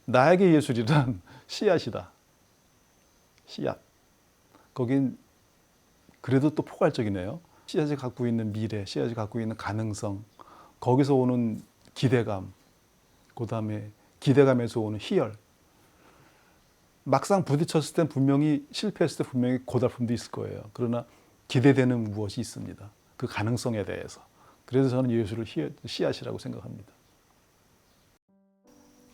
나에게 예술이란 씨앗이다. 씨앗. 거긴 그래도 또 포괄적이네요. 씨앗이 갖고 있는 미래, 씨앗이 갖고 있는 가능성, 거기서 오는 기대감, 그 다음에 기대감에서 오는 희열. 막상 부딪혔을 땐 분명히 실패했을 때 분명히 고달픔도 있을 거예요. 그러나 기대되는 무엇이 있습니다. 그 가능성에 대해서. 그래서 저는 예술을 씨앗이라고 생각합니다.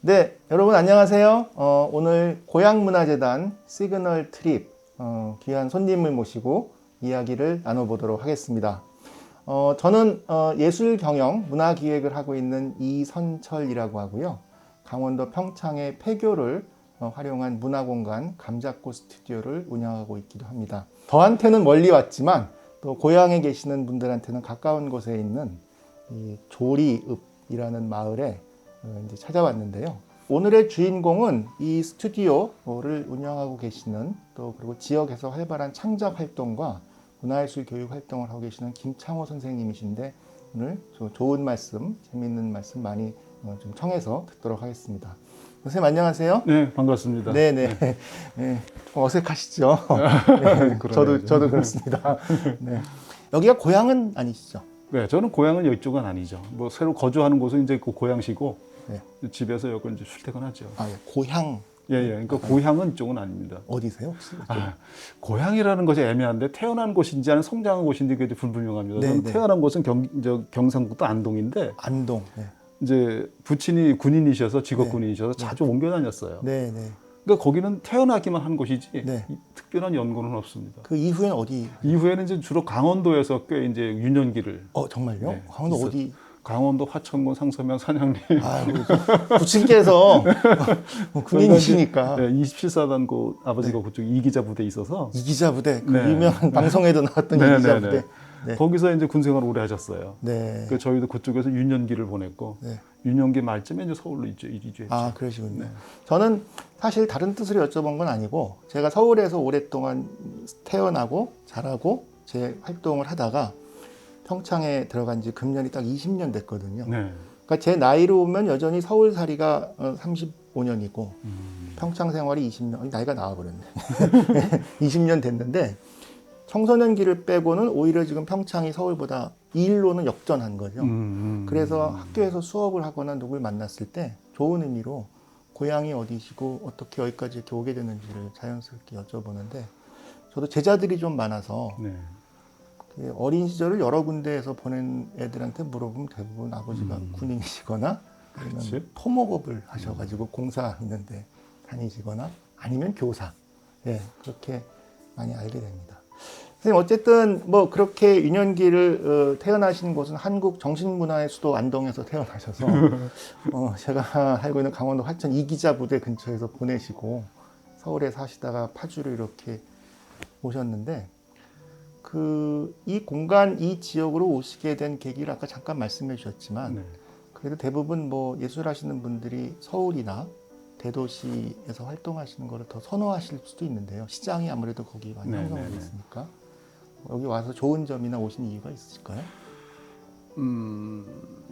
네, 여러분 안녕하세요. 오늘 고향문화재단 시그널 트립 귀한 손님을 모시고 이야기를 나눠보도록 하겠습니다. 저는 예술경영 문화기획을 하고 있는 이선철이라고 하고요. 강원도 평창의 폐교를 활용한 문화공간 감자꽃 스튜디오를 운영하고 있기도 합니다. 저한테는 멀리 왔지만 또 고향에 계시는 분들한테는 가까운 곳에 있는 이 조리읍이라는 마을에 이제 찾아왔는데요. 오늘의 주인공은 이 스튜디오를 운영하고 계시는 또 그리고 지역에서 활발한 창작 활동과 문화예술 교육 활동을 하고 계시는 김창호 선생님이신데 오늘 좋은 말씀, 재미있는 말씀 많이 좀 청해서 듣도록 하겠습니다. 선생님 안녕하세요. 네, 반갑습니다. 네네. 네, 좀 어색하시죠? 네, 저도 그렇습니다. 네. 여기가 고향은 아니시죠? 네, 저는 고향은 이쪽은 아니죠. 뭐 새로 거주하는 곳은 이제 그 고향시고 네. 집에서 여기 이제 출퇴근하죠. 아, 예. 고향. 예. 그러니까 고향은 이쪽은 아닙니다. 어디세요 혹시? 고향이라는 것이 애매한데 태어난 곳인지 아니면 성장한 곳인지 그게 불분명합니다. 네, 저는 네. 태어난 곳은 경상북도 안동인데 안동. 네. 이제 부친이 군인이셔서 직업군인이셔서 자주 옮겨 다녔어요. 네, 네. 그러니까 거기는 태어나기만 한 곳이지 네. 특별한 연고는 없습니다. 그 이후엔 어디? 이후에는 이제 주로 강원도에서 꽤 이제 유년기를 정말요? 네, 강원도 있었- 어디? 강원도 화천군 상서면 산양리 아, 부친께서 군인이시니까. 네, 27사단 그 아버지가 그쪽 이기자 부대에 있어서 이기자 부대, 그 네. 유명한 방송에도 나왔던 이기자 부대. 네. 거기서 이제 군 생활을 오래 하셨어요. 네. 그 저희도 그쪽에서 유년기를 보냈고 네. 유년기 말쯤에 이제 서울로 이주했죠. 아, 그러시군요. 저는 사실 다른 뜻으로 여쭤본 건 아니고 제가 서울에서 오랫동안 태어나고 자라고 제 활동을 하다가 평창에 들어간 지 금년이 딱 20년 됐거든요. 네. 그러니까 제 나이로 보면 여전히 서울살이가 35년이고 평창 생활이 20년, 나이가 나와버렸네. 20년 됐는데 청소년기를 빼고는 오히려 지금 평창이 서울보다 이 일로는 역전한 거죠. 그래서 학교에서 수업을 하거나 누굴 만났을 때 좋은 의미로 고향이 어디시고 어떻게 여기까지 이렇게 오게 됐는지를 자연스럽게 여쭤보는데 저도 제자들이 좀 많아서 네. 어린 시절을 여러 군데에서 보낸 애들한테 물어보면 대부분 아버지가 군인이시거나 아니면 그치? 토목업을 하셔가지고 공사 있는데 다니시거나 아니면 교사. 예, 그렇게 많이 알게 됩니다. 선생님 어쨌든 뭐 그렇게 유년기를 태어나신 곳은 한국 정신문화의 수도 안동에서 태어나셔서 제가 알고 있는 강원도 화천 이기자 부대 근처에서 보내시고 서울에 사시다가 파주로 이렇게 오셨는데 이 공간, 이 지역으로 오시게 된 계기를 아까 잠깐 말씀해 주셨지만 네. 그래도 대부분 뭐 예술하시는 분들이 서울이나 대도시에서 활동하시는 거를 더 선호하실 수도 있는데요. 시장이 아무래도 거기 많이 네, 형성되어 네, 네. 있으니까 여기 와서 좋은 점이나 오신 이유가 있으실까요?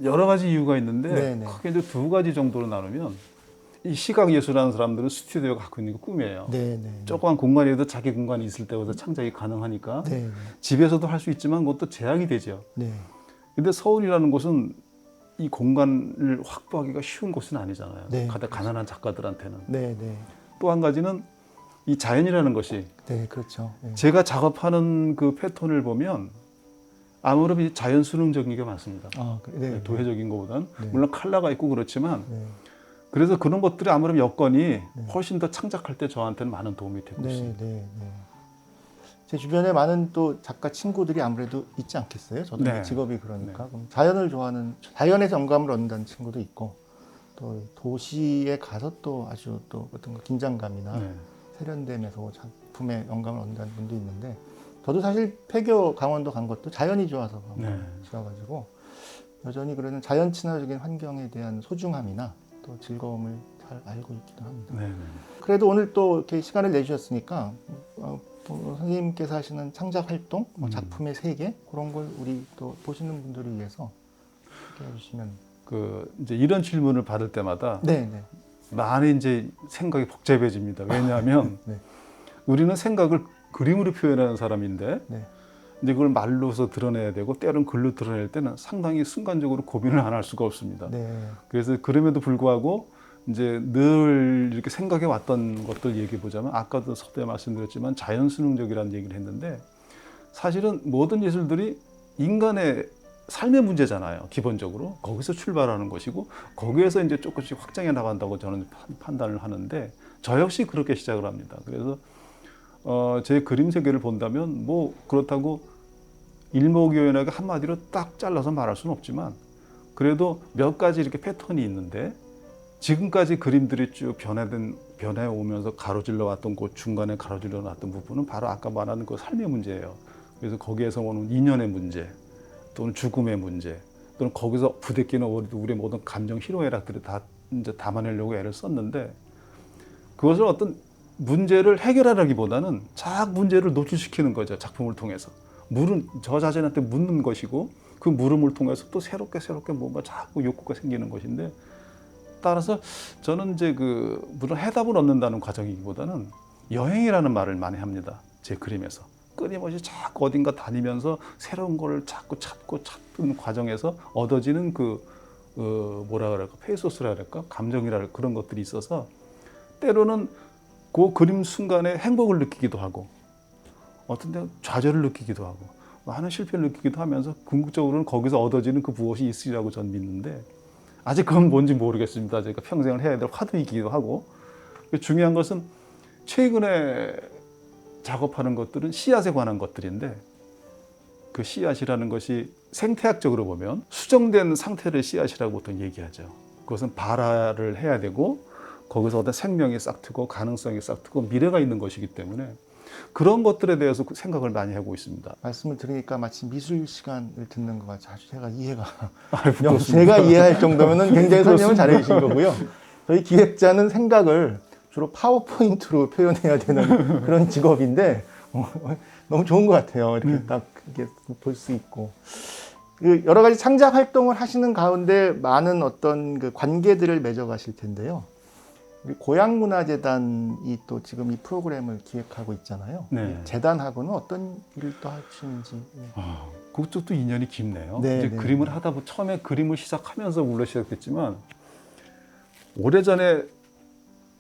여러 가지 이유가 있는데 네네. 크게 이제 두 가지 정도로 나누면 이 시각 예술하는 사람들은 스튜디오가 갖고 있는 게 꿈이에요. 네네. 조그만 공간에도 자기 공간이 있을 때부터 창작이 가능하니까 네. 집에서도 할 수 있지만 그것도 제약이 되죠. 네. 근데 서울이라는 곳은 이 공간을 확보하기가 쉬운 곳은 아니잖아요. 네, 가난한 작가들한테는. 네. 네. 또 한 가지는 이 자연이라는 것이 네. 그렇죠. 네. 제가 작업하는 그 패턴을 보면 아무래도 자연 수능적인 게 많습니다. 네. 도회적인 것보다는 네. 물론 컬러가 있고 그렇지만 네. 그래서 그런 것들이 아무래도 여건이 훨씬 더 창작할 때 저한테는 많은 도움이 되고 네. 있습니다. 네. 제 주변에 많은 또 작가 친구들이 아무래도 있지 않겠어요? 저도 네. 직업이 그러니까 그럼 자연을 좋아하는 자연에서 영감을 얻는다는 친구도 있고 또 도시에 가서 또 아주 또 어떤 긴장감이나 네. 세련됨에서 작품에 영감을 얻는다는 분도 있는데 저도 사실 폐교 강원도 간 것도 자연이 좋아서 지어가지고 여전히 그러는 자연 친화적인 환경에 대한 소중함이나 또 즐거움을 잘 알고 있기도 합니다. 네. 그래도 오늘 또 이렇게 시간을 내주셨으니까 선생님께서 하시는 창작 활동, 작품의 세계 그런 걸 우리 또 보시는 분들을 위해서 소개해 주시면. 이제 이런 질문을 받을 때마다 네. 많이 이제 생각이 복잡해집니다. 왜냐하면 네. 우리는 생각을 그림으로 표현하는 사람인데 네. 이제 그걸 말로서 드러내야 되고 때로는 글로 드러낼 때는 상당히 순간적으로 고민을 안 할 수가 없습니다. 네. 그래서 그럼에도 불구하고 이제 늘 이렇게 생각해 왔던 것들 얘기해 보자면 아까도 서두에 말씀드렸지만 자연수능적이라는 얘기를 했는데 사실은 모든 예술들이 인간의 삶의 문제잖아요. 기본적으로 거기서 출발하는 것이고 거기에서 이제 조금씩 확장해 나간다고 저는 판단을 하는데 저 역시 그렇게 시작을 합니다. 그래서 제 그림 세계를 본다면 뭐 그렇다고 일목요연하게 한마디로 딱 잘라서 말할 수는 없지만 그래도 몇 가지 이렇게 패턴이 있는데 지금까지 그림들이 쭉 변해 오면서 가로질러 왔던 그 중간에 가로질러 놨던 부분은 바로 아까 말하는 그 삶의 문제예요. 그래서 거기에서 오는 인연의 문제 또는 죽음의 문제 또는 거기서 부대끼는 우리의 모든 감정 희로애락들을 다 이제 담아내려고 애를 썼는데 그것을 어떤 문제를 해결하기보다는 자꾸 문제를 노출시키는 거죠. 작품을 통해서. 물은 저 자신한테 묻는 것이고 그 물음을 통해서 또 새롭게 뭔가 자꾸 욕구가 생기는 것인데 따라서 저는 이제 물론 해답을 얻는다는 과정이기보다는 여행이라는 말을 많이 합니다. 제 그림에서. 끊임없이 자꾸 어딘가 다니면서 새로운 걸 자꾸 찾는 과정에서 얻어지는 뭐라 그럴까, 페이소스라 그럴까, 감정이라 그럴까, 그런 것들이 있어서 때로는 그 그림 순간에 행복을 느끼기도 하고 어떤 데 좌절을 느끼기도 하고 많은 실패를 느끼기도 하면서 궁극적으로는 거기서 얻어지는 그 무엇이 있으리라고 전 믿는데 아직 그건 뭔지 모르겠습니다. 제가 평생을 해야 될 화두이기도 하고 중요한 것은 최근에 작업하는 것들은 씨앗에 관한 것들인데 그 씨앗이라는 것이 생태학적으로 보면 수정된 상태를 씨앗이라고 보통 얘기하죠. 그것은 발화를 해야 되고 거기서 어떤 생명이 싹트고 가능성이 싹트고 미래가 있는 것이기 때문에 그런 것들에 대해서 생각을 많이 하고 있습니다. 말씀을 들으니까 마치 미술 시간을 듣는 것 같이 아주 제가 이해가 부끄럽습니다. 제가 이해할 정도면은 굉장히 설명을 잘해 주신 거고요. 저희 기획자는 생각을 주로 파워포인트로 표현해야 되는 그런 직업인데 너무 좋은 것 같아요. 이렇게 딱 이렇게 볼 수 있고 여러 가지 창작 활동을 하시는 가운데 많은 어떤 그 관계들을 맺어가실 텐데요. 우리 고향문화재단이 또 지금 이 프로그램을 기획하고 있잖아요. 네. 이 재단하고는 어떤 일을 또 하시는지. 그것도 또 인연이 깊네요. 네, 이제 네. 그림을 하다 보면 처음에 그림을 시작하면서 물론 시작됐지만 오래전에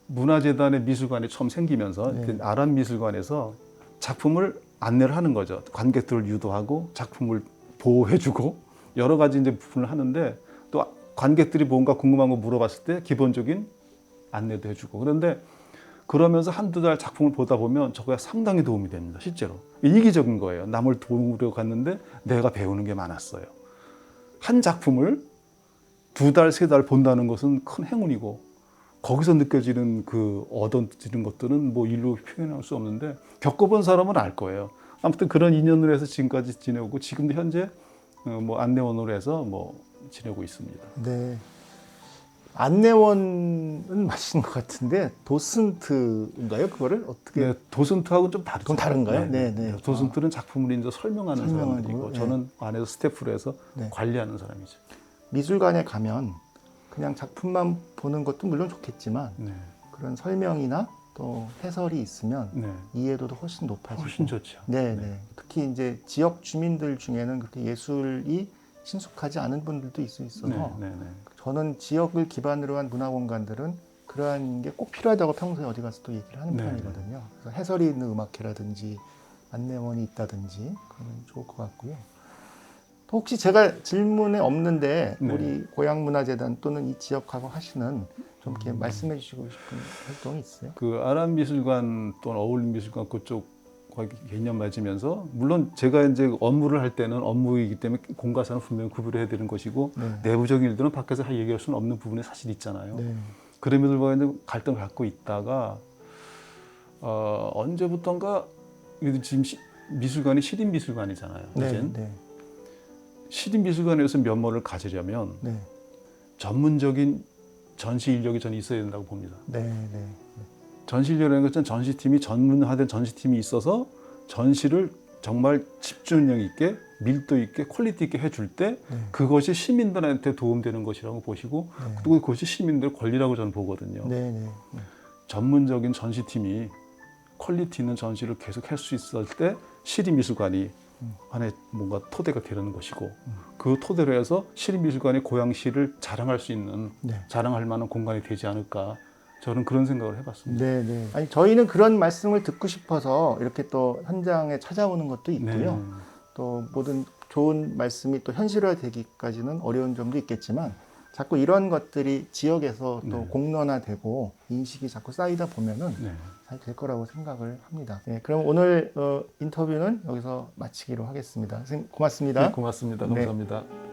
문화재단의 미술관이 처음 생기면서 네. 그 아란미술관에서 작품을 안내를 하는 거죠. 관객들을 유도하고 작품을 보호해주고 여러 가지 이제 부분을 하는데 또 관객들이 뭔가 궁금한 거 물어봤을 때 기본적인 안내도 해주고 그런데 그러면서 한두 달 작품을 보다 보면 저거가 상당히 도움이 됩니다. 실제로 이기적인 거예요. 남을 도우려 갔는데 내가 배우는 게 많았어요. 한 작품을 두 달, 세 달 본다는 것은 큰 행운이고 거기서 느껴지는 얻어지는 것들은 뭐 일로 표현할 수 없는데 겪어본 사람은 알 거예요. 아무튼 그런 인연으로 해서 지금까지 지내고 지금도 현재 뭐 안내원으로 해서 뭐 지내고 있습니다. 네. 안내원은 맞으신 것 같은데 도슨트인가요? 그거를 어떻게? 네, 도슨트하고는 좀 다르죠. 좀 다른가요? 네, 네. 도슨트는 작품을 이제 설명하는 설명하고, 사람들이고 네. 저는 안에서 스태프로 해서 네. 관리하는 사람이죠. 미술관에 가면 그냥 작품만 보는 것도 물론 좋겠지만 네, 그런 설명이나 또 해설이 있으면 네, 이해도도 훨씬 높아지고. 훨씬 좋죠. 네, 네. 특히 이제 지역 주민들 중에는 그렇게 예술이 친숙하지 않은 분들도 있을 수 있어서 네, 네, 네. 저는 지역을 기반으로 한 문화공간들은 그러한 게 꼭 필요하다고 평소에 어디 가서 또 얘기를 하는 네. 편이거든요. 그래서 해설이 있는 음악회라든지 안내원이 있다든지 그러면 좋을 것 같고요. 또 혹시 제가 질문에 없는데 네. 우리 고향문화재단 또는 이 지역하고 하시는 좀 이렇게 말씀해 주시고 싶은 활동이 있어요? 그 아란미술관 또는 어울림미술관 그쪽 개념 맞으면서 물론 제가 이제 업무를 할 때는 업무이기 때문에 공과사는 분명히 구분을 해야 되는 것이고 네. 내부적인 일들은 밖에서 얘기할 수는 없는 부분이 사실 있잖아요. 네. 그럼에도 불구하고 갈등을 갖고 있다가 언제부턴가 지금 미술관이 시립미술관이잖아요. 네. 이젠 네. 시립미술관에서 면모를 가지려면 네. 전문적인 전시 인력이 저는 있어야 된다고 봅니다. 네. 네. 전시 인력이라는 것은 전시팀이 전문화된 전시팀이 있어서 전시를 정말 집중력 있게 밀도 있게 퀄리티 있게 해줄 때 그것이 시민들한테 도움되는 것이라고 보시고 그리고 그것이 시민들의 권리라고 저는 보거든요. 네, 네. 전문적인 전시팀이 퀄리티 있는 전시를 계속 할 수 있을 때 시립미술관이 안에 뭔가 토대가 되는 것이고 그 토대로 해서 시립미술관이 고양시를 자랑할 수 있는 네. 자랑할 만한 공간이 되지 않을까 저는 그런 생각을 해봤습니다. 네, 네. 아니 저희는 그런 말씀을 듣고 싶어서 이렇게 또 현장에 찾아오는 것도 있고요. 네. 또 모든 좋은 말씀이 또 현실화되기까지는 어려운 점도 있겠지만 자꾸 이런 것들이 지역에서 또 네. 공론화되고 인식이 자꾸 쌓이다 보면은 네. 잘 될 거라고 생각을 합니다. 네, 그럼 오늘 인터뷰는 여기서 마치기로 하겠습니다. 선생님 고맙습니다. 네, 고맙습니다. 네. 감사합니다.